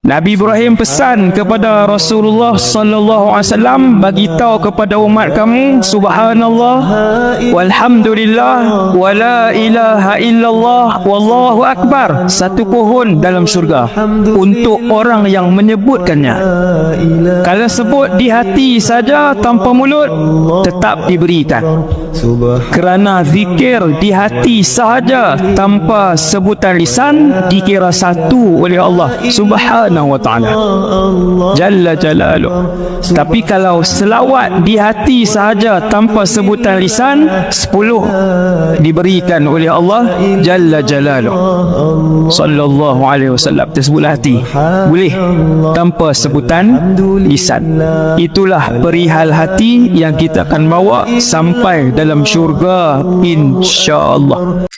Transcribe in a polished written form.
Nabi Ibrahim pesan kepada Rasulullah sallallahu alaihi wasallam, bagi tahu kepada umat kamu, subhanallah walhamdulillah wala ilaha illallah wallahu akbar, satu pohon dalam syurga untuk orang yang menyebutkannya. Kalau sebut di hati saja tanpa mulut, tetap diberikan. Kerana zikir di hati sahaja tanpa sebutan lisan dikira satu oleh Allah subhanahu wa ta'ala jalla jalaluh. Tapi kalau selawat di hati sahaja tanpa sebutan lisan, 10 diberikan oleh Allah jalla jalaluh sallallahu alaihi wasallam. Tersebutlah hati, boleh tanpa sebutan lisan. Itulah perihal hati yang kita akan bawa sampai dalam syurga insya-Allah.